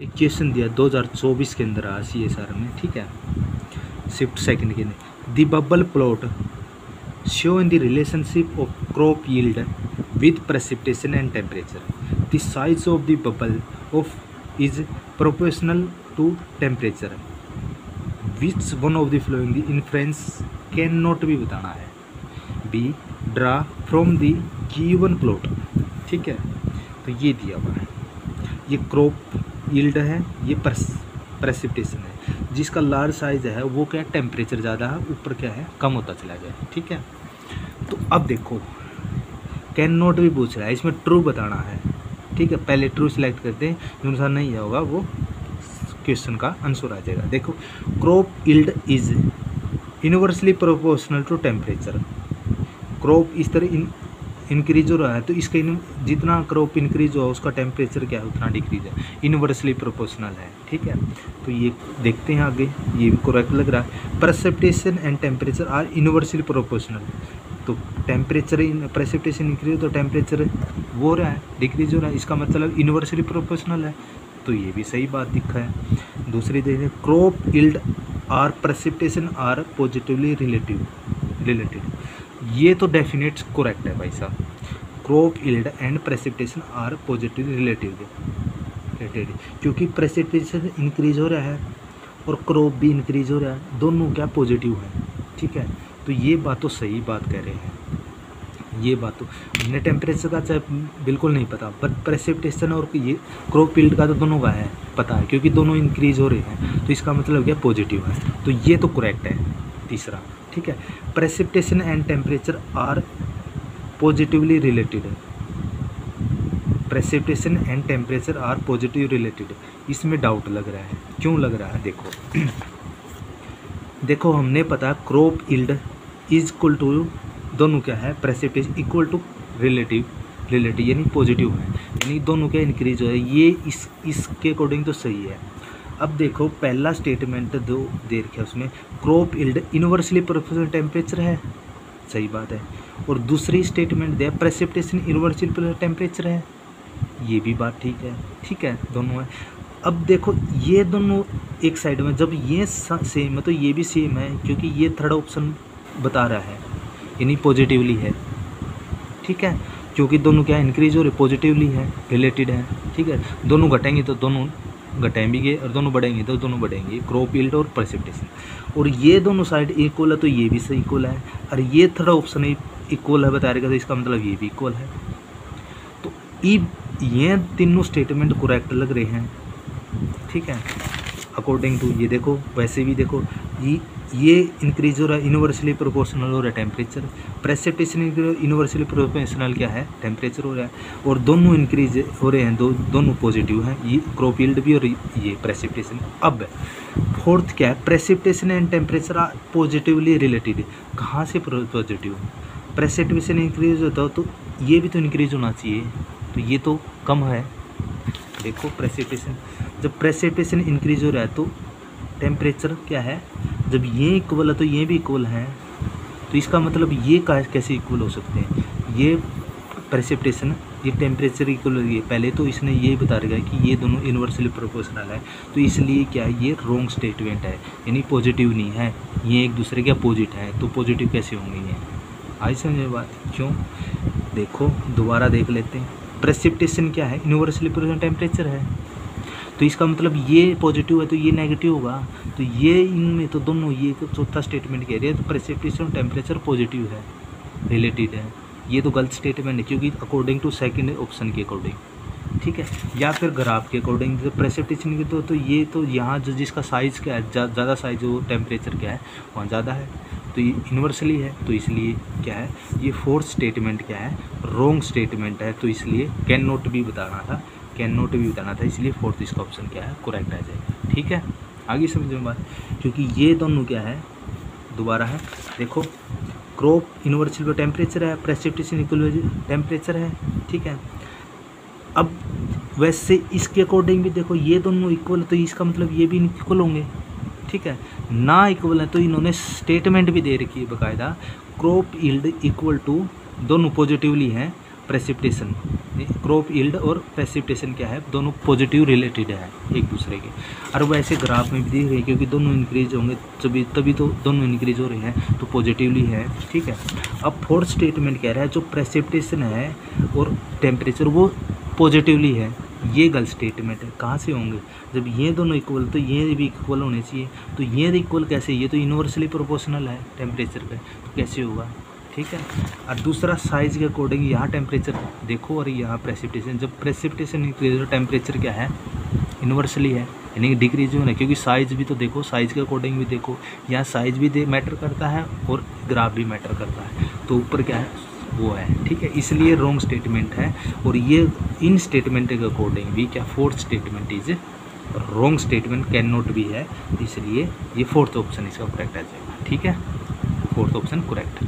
एक क्वेश्चन दिया 2024 के अंदर आया CSR में, ठीक है, शिफ्ट सेकंड के अंदर। The bubble plot show in the relationship of crop yield with precipitation and temperature. The size of the bubble of is proportional to temperature. Which one of the following the influence can not भी बताना है। Be draw from the given plot, ठीक है। तो ये दिया हुआ है, ये क्रॉप यील्ड है, ये प्रेसिपिटेशन है। जिसका लार्ज साइज है वो क्या है, टेम्परेचर ज़्यादा है, ऊपर क्या है, कम होता चला जाए, ठीक है। तो अब देखो कैन नॉट भी पूछ रहा है, इसमें ट्रू बताना है, ठीक है। पहले ट्रू सिलेक्ट करते हैं, जो अनुसार नहीं होगा वो क्वेश्चन का आंसर आ जाएगा। देखो crop yield is universally proportional to temperature. Crop इस तरह इंक्रीज हो रहा है तो इसका जितना क्रॉप इंक्रीज हुआ उसका टेम्परेचर क्या है उतना डिक्रीज है, यूनिवर्सली प्रोपोर्शनल है, ठीक है। तो ये देखते हैं आगे, ये भी करेक्ट लग रहा है। Precipitation and temperature are universally proportional. तो टेम्परेचर प्रेसिपिटेशन इंक्रीज तो टेम्परेचर वो हो रहा है, डिक्रीज हो रहा है, इसका मतलब यूनिवर्सली प्रोपोर्शनल है। तो ये भी सही बात दिखा है। दूसरी देखें, crop yield are precipitation are positively related. ये तो डेफिनेट करेक्ट है भाई साहब। Crop yield and precipitation are positively related, क्योंकि प्रेसिपिटेशन इंक्रीज हो रहा है और क्रॉप भी इंक्रीज हो रहा है, दोनों क्या पॉजिटिव है, ठीक है। तो ये बात तो सही बात कह रहे हैं। ये बात तो हमने टेम्परेचर का चाहे बिल्कुल नहीं पता, पर प्रेसिपिटेशन और ये क्रॉप यील्ड का तो दोनों का है पता है, क्योंकि दोनों इंक्रीज हो रहे हैं, तो इसका मतलब क्या पॉजिटिव है। तो ये तो करेक्ट है तीसरा, ठीक है। Precipitation and temperature are positively related. Precipitation and temperature are positive related, इसमें डाउट लग रहा है। क्यों लग रहा है, देखो देखो हमने पता crop yield is equal to, दोनों क्या है, प्रेसिपिटेशन इक्वल टू रिलेटिव यानी पॉजिटिव है, यानी दोनों क्या इंक्रीज हो रहा है। ये इसके अकॉर्डिंग तो सही है। अब देखो पहला स्टेटमेंट दो दे रखा है, उसमें crop yield universally proportional temperature है, सही बात है। और दूसरी स्टेटमेंट दे प्रेसिपिटेशन यूनिवर्सली टेम्परेचर है, ये भी बात ठीक है, ठीक है, दोनों है। अब देखो ये दोनों एक साइड में, जब ये सेम है तो ये भी सेम है, क्योंकि ये थर्ड ऑप्शन बता रहा है, यानी पॉजिटिवली है, ठीक है। क्योंकि दोनों क्या इंक्रीज हो रहे, पॉजिटिवली है, रिलेटेड है, ठीक है। दोनों घटेंगे तो दोनों घटेंगे और दोनों बढ़ेंगे तो दोनों बढ़ेंगे, क्रॉप यील्ड और प्रेसिपिटेशन। और ये दोनों साइड इक्वल है तो ये भी सही इक्वल है, और ये थर्ड ऑप्शन इक्वल है बता रहेगा, तो इसका मतलब ये भी इक्वल है। तो ये तीनों स्टेटमेंट करेक्ट लग रहे हैं, ठीक है, अकॉर्डिंग टू। ये देखो वैसे भी देखो ये इंक्रीज हो रहा है, यूनिवर्सली प्रोपोर्शनल हो रहा है टेम्परेचर। प्रेसिपिटेशन यूनिवर्सली प्रोपोर्शनल क्या है, टेम्परेचर हो रहा है, और दोनों इंक्रीज हो रहे हैं, दोनों पॉजिटिव हैं, ये क्रॉप यील्ड भी और ये प्रेसिपिटेशन। अब फोर्थ क्या है, precipitation and temperature are positively related. कहाँ से पॉजिटिव, प्रेसिपिटेशन इंक्रीज होता हो तो ये भी तो इंक्रीज होना चाहिए, तो ये तो कम है। देखो प्रेसिपिटेशन, जब प्रेसिपिटेशन इंक्रीज हो रहा है तो टेम्परेचर क्या है, जब ये इक्वल है तो ये भी इक्वल है, तो इसका मतलब ये कैसे इक्वल हो सकते हैं, ये प्रेसिपिटेशन ये टेम्परेचर इक्वल है। पहले तो इसने ये बता रखा है कि ये दोनों यूनिवर्सली प्रोपोर्शनल है, तो इसलिए क्या है, ये रॉन्ग स्टेटमेंट है, यानी पॉजिटिव नहीं है, ये एक दूसरे के अपोजिट है, तो पॉजिटिव कैसे होंगे ये, आई समझे बात। क्यों, देखो दोबारा देख लेते हैं। प्रेसिपिटेशन क्या है, यूनिवर्सली प्रोपोर्शनल टेम्परेचर है, तो इसका मतलब ये पॉजिटिव है तो ये नेगेटिव होगा, तो ये इनमें तो दोनों, ये चौथा स्टेटमेंट कह रहे हैं तो प्रेसिपिटेशन टेम्परेचर पॉजिटिव है, रिलेटेड है। ये तो गलत स्टेटमेंट है, क्योंकि अकॉर्डिंग टू सेकंड ऑप्शन के अकॉर्डिंग, ठीक है, या फिर ग्राफ के अकॉर्डिंग। तो प्रेसिपिटेशन की तो ये तो यहाँ जो जिसका साइज़ क्या है, ज़्यादा साइज जो टेम्परेचर क्या है वहाँ ज़्यादा है, तो ये यूनिवर्सली है, तो इसलिए क्या है, ये फोर्थ स्टेटमेंट क्या है, रॉन्ग स्टेटमेंट है, तो इसलिए कैन नॉट भी बताना था, इसलिए फोर्थ इसका ऑप्शन क्या है, करेक्ट आ जाएगा, ठीक है। आगे समझ में बात, क्योंकि ये दोनों क्या है, दोबारा है, देखो क्रॉप यूनिवर्सल टेम्परेचर है, प्रेसिपिटेशन इक्वल टेम्परेचर है, ठीक है। अब वैसे इसके अकॉर्डिंग भी देखो ये दोनों इक्वल, तो इसका मतलब ये भी इक्वल होंगे, ठीक है। ना इक्वल है तो इन्होंने स्टेटमेंट भी दे रखी है बाकायदा, क्रॉप यील्ड इक्वल टू, दोनों पॉजिटिवली हैं प्रेसिपिटेशन, क्रॉप यील्ड और प्रेसिपिटेशन क्या है, दोनों पॉजिटिव रिलेटेड है एक दूसरे के। और वैसे ग्राफ में भी दिख रही है, क्योंकि दोनों इंक्रीज होंगे तभी तो दोनों इंक्रीज हो रहे हैं, तो पॉजिटिवली है, ठीक है। अब फोर्थ स्टेटमेंट कह रहा है जो प्रेसिपिटेशन है और टेम्परेचर वो पॉजिटिवली है, ये गलत स्टेटमेंट है। कहाँ से होंगे, जब ये दोनों इक्वल तो ये भी इक्वल होने चाहिए, तो ये इक्वल कैसे, ये तो इन्वर्सली प्रोपोर्शनल है टेम्परेचर पे, तो कैसे होगा, ठीक है। और दूसरा साइज के अकॉर्डिंग यहाँ टेम्परेचर देखो और यहाँ प्रेसिपिटेशन, जब प्रेसिपिटेशन इंक्रीज हो टेम्परेचर क्या है, इन्वर्सली है, यानी डिक्रीज हो ना, क्योंकि साइज भी तो देखो, साइज के अकॉर्डिंग भी देखो, यहाँ साइज भी मैटर करता है और ग्राफ भी मैटर करता है, तो ऊपर क्या है वो है, ठीक है। इसलिए रॉन्ग स्टेटमेंट है, और ये इन स्टेटमेंट के अकॉर्डिंग भी क्या fourth statement is wrong statement, can not भी है, इसलिए ये फोर्थ ऑप्शन इसका करेक्ट आ जाएगा, ठीक है, फोर्थ ऑप्शन करेक्ट।